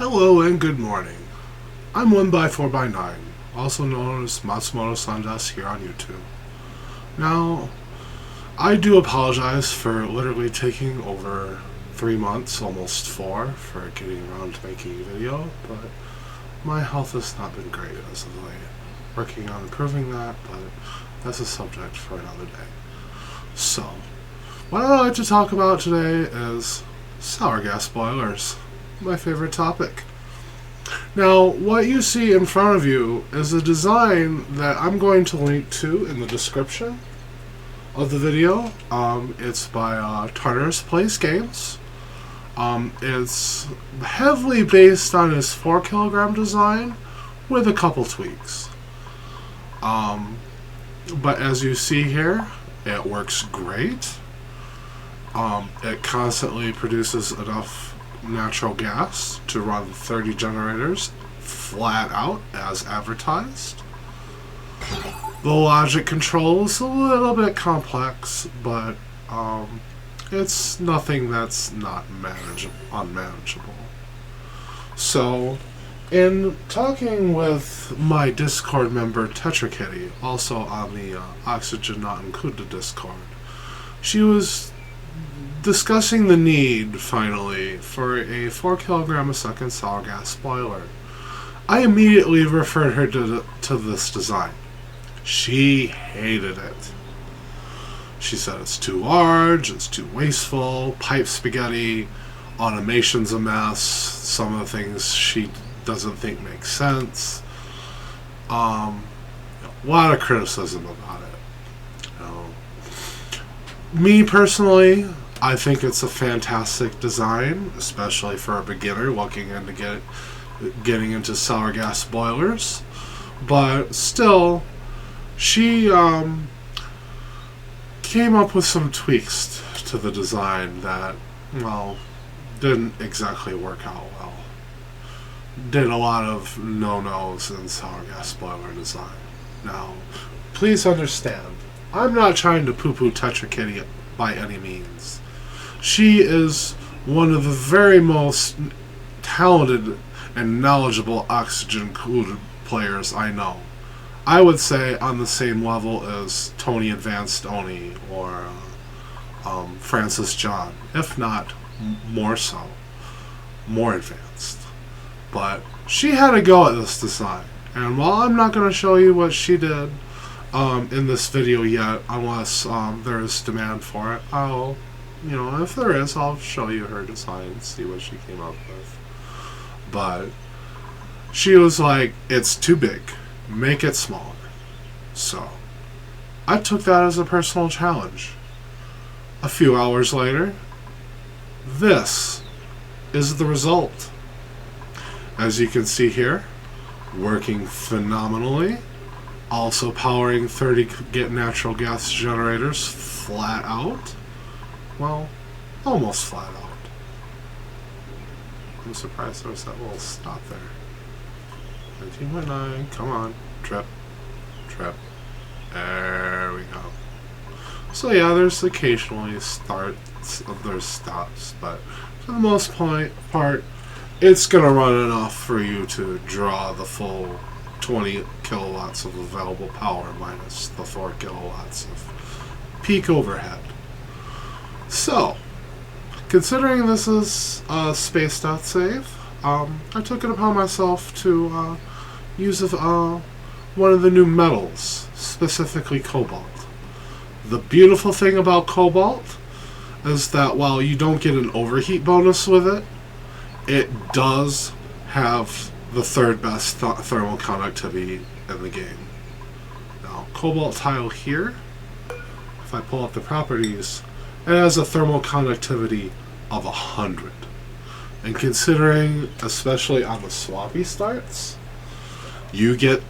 Hello and good morning. I'm 1x4x9, also known as Matsumoto Sanjas here on YouTube. Now, I do apologize for literally taking over 3 months, almost 4, for getting around to making a video, but my health has not been great as of late. Working on improving that, but that's a subject for another day. So, what I'd like to talk about today is sour gas boilers. My favorite topic. Now, what you see in front of you is a design that I'm going to link to in the description of the video. It's by Tartarus Plays Games. It's heavily based on his 4kg design with a couple tweaks. But as you see here, it works great. It constantly produces enough natural gas to run 30 generators flat out as advertised. The logic control is a little bit complex, but it's nothing that's not unmanageable. So, in talking with my Discord member Tetrikitty, also on the Oxygen Not Included Discord, she was discussing the need, finally, for a 4kg a second sour gas boiler. I immediately referred her to this design. She hated it. She said it's too large, it's too wasteful, pipe spaghetti, automation's a mess, some of the things she doesn't think make sense. A lot of criticism about it. Me personally, I think it's a fantastic design, especially for a beginner looking into getting into sour gas boilers. But still, she came up with some tweaks to the design that, well, didn't exactly work out well. Did a lot of no-nos in sour gas boiler design. Now, please understand, I'm not trying to poo-poo Tetrikitty by any means. She is one of the very most talented and knowledgeable Oxygen-included players I know. I would say on the same level as Tony Advanced Oni or Francis John, if not more so, more advanced. But she had a go at this design, and while I'm not going to show you what she did in this video yet, unless there is demand for it, if there is, I'll show you her design and see what she came up with. But she was like, it's too big, make it smaller. So I took that as a personal challenge. A few hours later, this is the result. As you can see here, working phenomenally, also powering 30 natural gas generators flat out. Well, almost flat out. I'm surprised there was that little stop there. 19.9, come on, trip. There we go. So yeah, there's occasionally there's stops, but for the most part, it's going to run enough for you to draw the full 20 kilowatts of available power minus the 4 kilowatts of peak overhead. So, considering this is a space death save, I took it upon myself to use one of the new metals, specifically cobalt. The beautiful thing about cobalt is that while you don't get an overheat bonus with it, it does have the third best thermal conductivity in the game. Now, cobalt tile here, if I pull up the properties, it has a thermal conductivity of 100. And considering, especially on the swampy starts, you get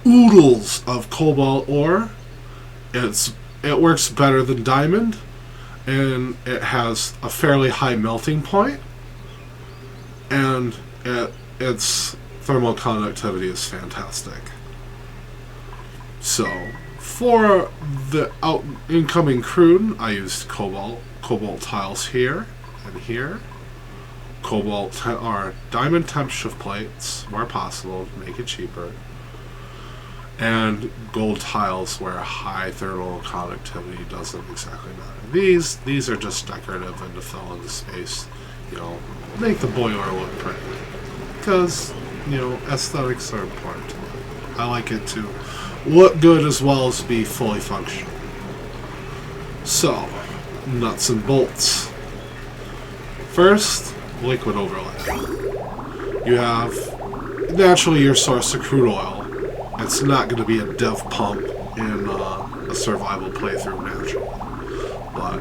oodles of cobalt ore. It works better than diamond, and it has a fairly high melting point, and its thermal conductivity is fantastic. So, for the incoming crude, I used cobalt tiles here and here. cobalt or diamond temp shift plates where possible to make it cheaper, and gold tiles where high thermal conductivity doesn't exactly matter. These are just decorative and to fill in the space, make the boiler look pretty. Because, aesthetics are important to me. I like it to look good as well as be fully functional. So, nuts and bolts. First, liquid overlay. You have naturally your source of crude oil. It's not going to be a dev pump in a survival playthrough naturally. But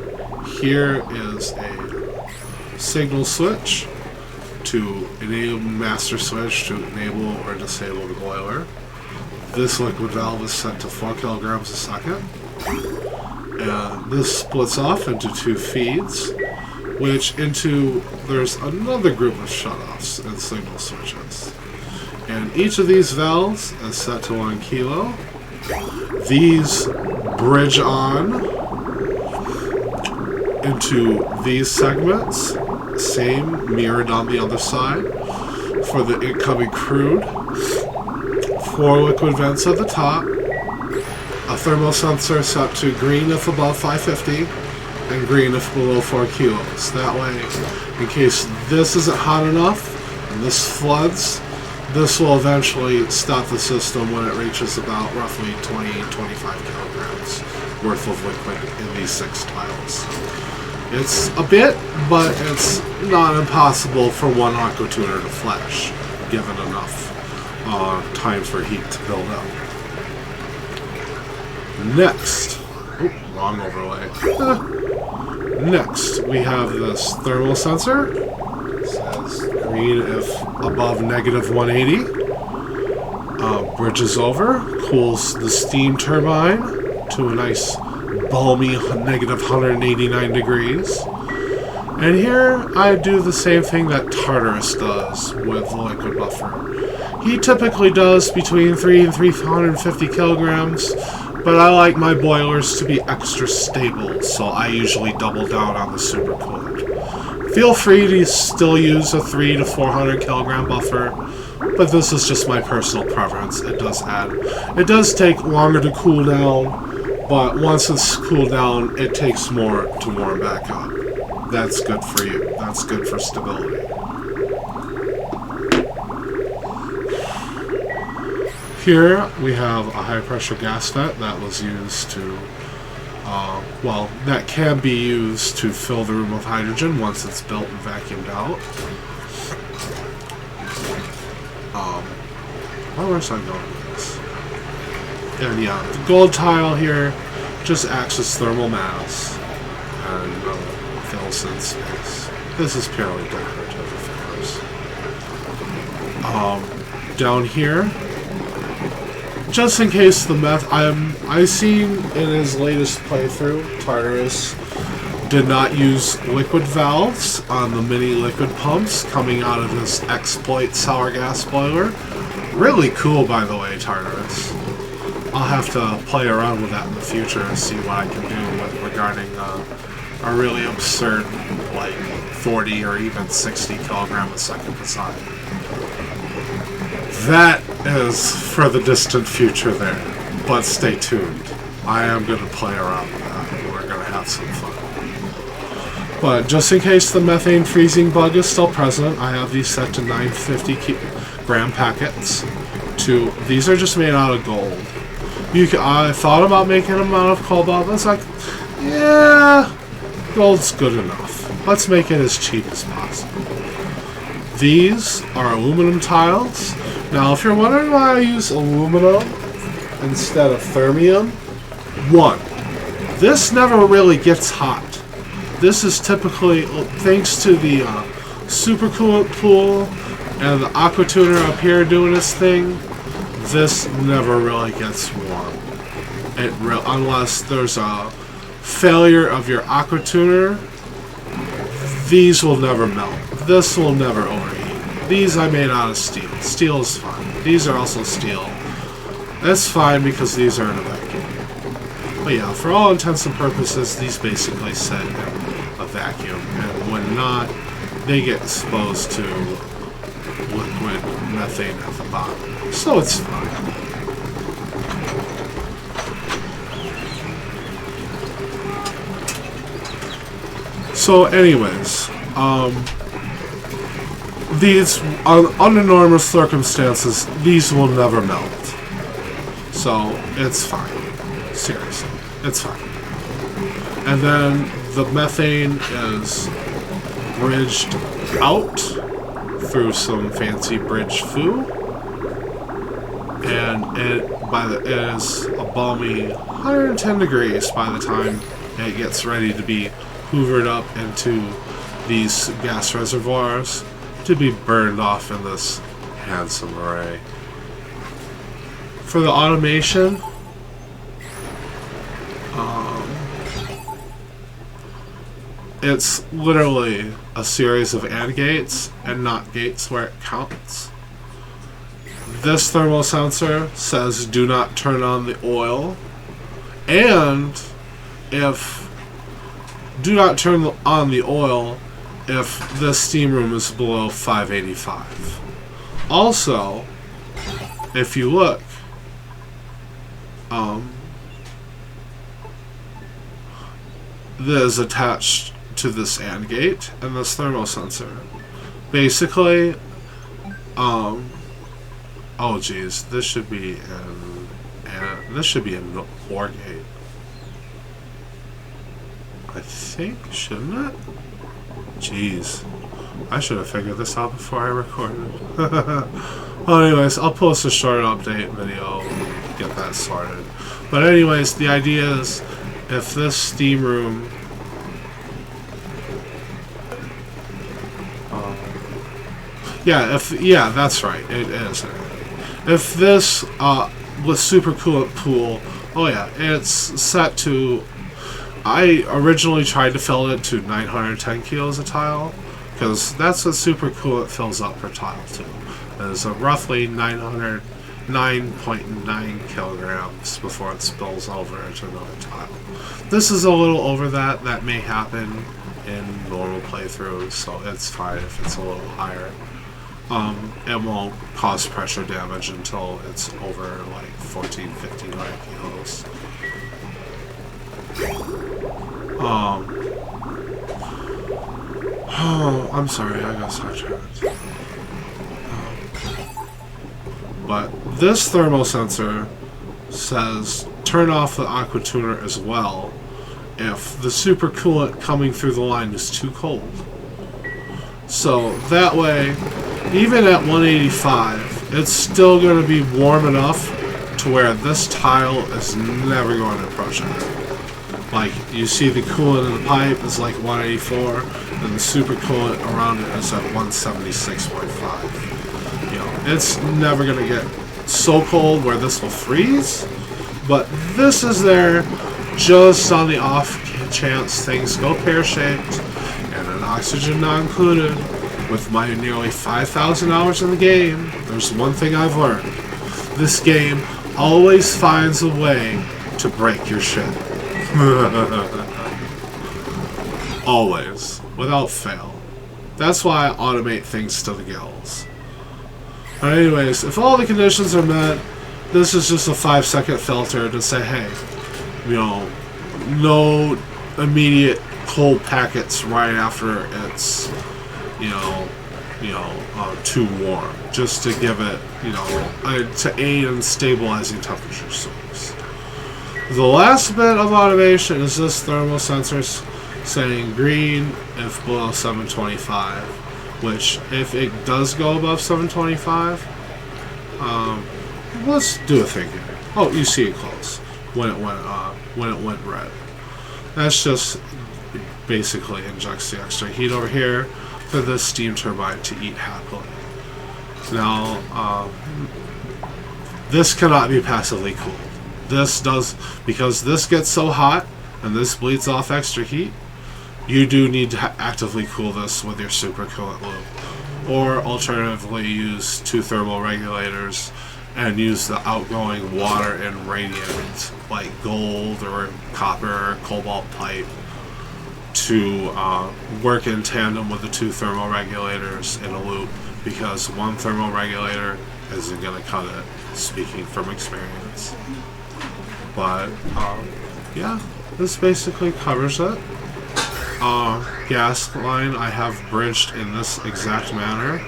here is a signal switch to enable master switch to enable or disable the boiler. This liquid valve is set to 4 kilograms a second. And this splits off into 2 feeds, there's another group of shutoffs and signal switches. And each of these valves is set to 1 kilo. These bridge on into these segments, same mirrored on the other side for the incoming crude. 4 liquid vents at the top. A thermal sensor set to green if above 550 and green if below 4 kilos. That way, in case this isn't hot enough and this floods, this will eventually stop the system when it reaches about roughly 20-25 kilograms worth of liquid in these 6 tiles. It's a bit, but it's not impossible for one aqua tuner to flash, given enough time for heat to build up. Next, wrong overlay. Next, we have this thermal sensor. It says green if above negative 180. Bridges over, cools the steam turbine to a nice balmy negative 189 degrees. And here I do the same thing that Tartarus does with the liquid buffer. He typically does between 3 and 350 kilograms, but I like my boilers to be extra stable, so I usually double down on the supercooled. Feel free to still use a 300 to 400 kilogram buffer, but this is just my personal preference. It does take longer to cool down, but once it's cooled down, it takes more to warm back up. That's good for you. That's good for stability. Here we have a high pressure gas vet that was used to, that can be used to fill the room with hydrogen once it's built and vacuumed out. Where was I going with this? And yeah, the gold tile here just acts as thermal mass and fills in space. This is purely decorative, of course. Down here, just in case the I seen in his latest playthrough, Tartarus did not use liquid valves on the mini liquid pumps coming out of his exploit sour gas boiler. Really cool, by the way, Tartarus. I'll have to play around with that in the future and see what I can do regarding a really absurd, like 40 or even 60 kilogram a second design. That is for the distant future there, but stay tuned. I am going to play around with that, and we're going to have some fun. But just in case the methane freezing bug is still present, I have these set to 950 gram packets. These are just made out of gold. I thought about making them out of cobalt, but it's like, yeah, gold's good enough. Let's make it as cheap as possible. These are aluminum tiles. Now, if you're wondering why I use aluminum instead of thermium, 1, this never really gets hot. This is typically, thanks to the supercoolant pool and the aqua tuner up here doing its thing, this never really gets warm. Unless there's a failure of your aqua tuner, these will never melt. This will never overheat. These I made out of steel. Steel is fine. These are also steel. That's fine because these are in a vacuum. But yeah, for all intents and purposes, these basically sit in a vacuum. And when not, they get exposed to liquid methane at the bottom. So it's fine. So anyways, these, under normal circumstances, these will never melt. So it's fine. Seriously, it's fine. And then the methane is bridged out through some fancy bridge foo, and it is a balmy 110 degrees by the time it gets ready to be hoovered up into these gas reservoirs to be burned off in this handsome array. For the automation, it's literally a series of AND gates and NOT gates where it counts. This thermal sensor says do not turn on the oil, and do not turn on the oil if the steam room is below 585. Also, if you look, that is attached to this AND gate and this thermal sensor. Basically, oh geez, this should be an OR gate. I think, shouldn't it? Jeez, I should have figured this out before I recorded. Well, anyways, I'll post a short update video and get that started. But anyways, the idea is, if this steam room yeah, that's right, it is. If this with supercoolant pool, oh yeah, it's set to, I originally tried to fill it to 910 kilos a tile, because that's what supercoolant fills up per tile to. It's roughly 9.9 kilograms before it spills over into another tile. This is a little over that. That may happen in normal playthroughs, so it's fine if it's a little higher. It won't cause pressure damage until it's over like 1,500 kilos. Oh, I'm sorry, I got sidetracked. But this thermal sensor says turn off the aqua tuner as well if the supercoolant coming through the line is too cold. So that way, even at 185, it's still going to be warm enough to where this tile is never going to approach it. Like, you see the coolant in the pipe is like 184, and the supercoolant around it is at 176.5. You know, it's never going to get so cold where this will freeze, but this is there just on the off chance things go pear-shaped, and an oxygen not included. With my nearly 5,000 hours in the game, there's one thing I've learned. This game always finds a way to break your shit. Always. Without fail. That's why I automate things to the gills. But anyways, if all the conditions are met, this is just a 5-second filter to say, hey, you know, no immediate cold packets right after it's too warm, just to give it, to aid in stabilizing temperature swings. The last bit of automation is this thermal sensor saying green if below 725, which if it does go above 725, let's do a thing here. Oh, you see it close when it went red. That's just basically injects the extra heat over here for this steam turbine to eat happily. Now, this cannot be passively cooled. This does, because this gets so hot and this bleeds off extra heat, you do need to actively cool this with your supercoolant loop. Or alternatively use 2 thermal regulators and use the outgoing water and radiant, like gold or copper or cobalt pipe, to work in tandem with the two thermal regulators in a loop, because one thermal regulator isn't going to cut it, speaking from experience. But yeah, this basically covers it. Gas line I have bridged in this exact manner.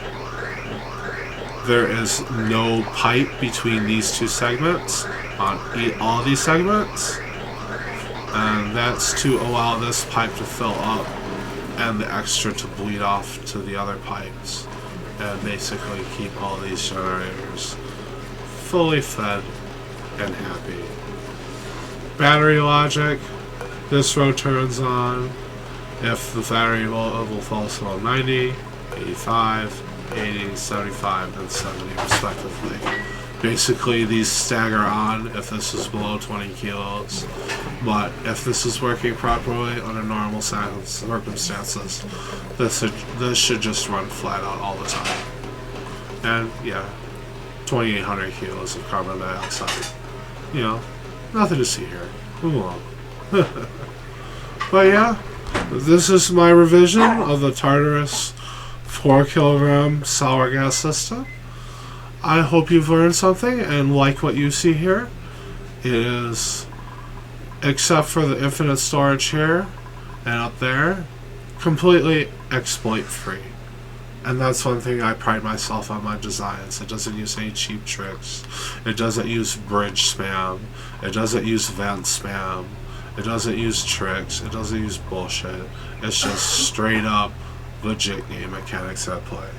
There is no pipe between these two segments on all these segments, and that's to allow this pipe to fill up and the extra to bleed off to the other pipes, and basically keep all these generators fully fed and happy. Battery logic, this row turns on if the battery level falls below 90, 85, 80, 75, and 70 respectively. Basically, these stagger on if this is below 20 kilos, but if this is working properly under normal circumstances, this should just run flat out all the time. And yeah, 2,800 kilos of carbon dioxide. You know, nothing to see here. Move along. But yeah, this is my revision of the Tartarus 4 kilogram sour gas system. I hope you've learned something and like what you see here. It is, except for the infinite storage here and up there, completely exploit free. And that's one thing I pride myself on my designs. It doesn't use any cheap tricks. It doesn't use bridge spam. It doesn't use vent spam. It doesn't use tricks. It doesn't use bullshit. It's just straight up legit game mechanics at play.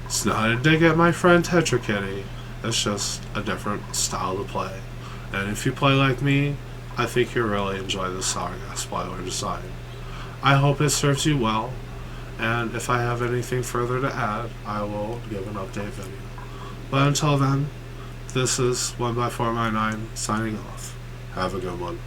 It's not a dig at my friend Tetrikitty. It's just a different style to play. And if you play like me, I think you'll really enjoy the sour gas boiler design. I hope it serves you well, and if I have anything further to add, I will give an update video. But until then, this is 1x4x9 signing off. Have a good one.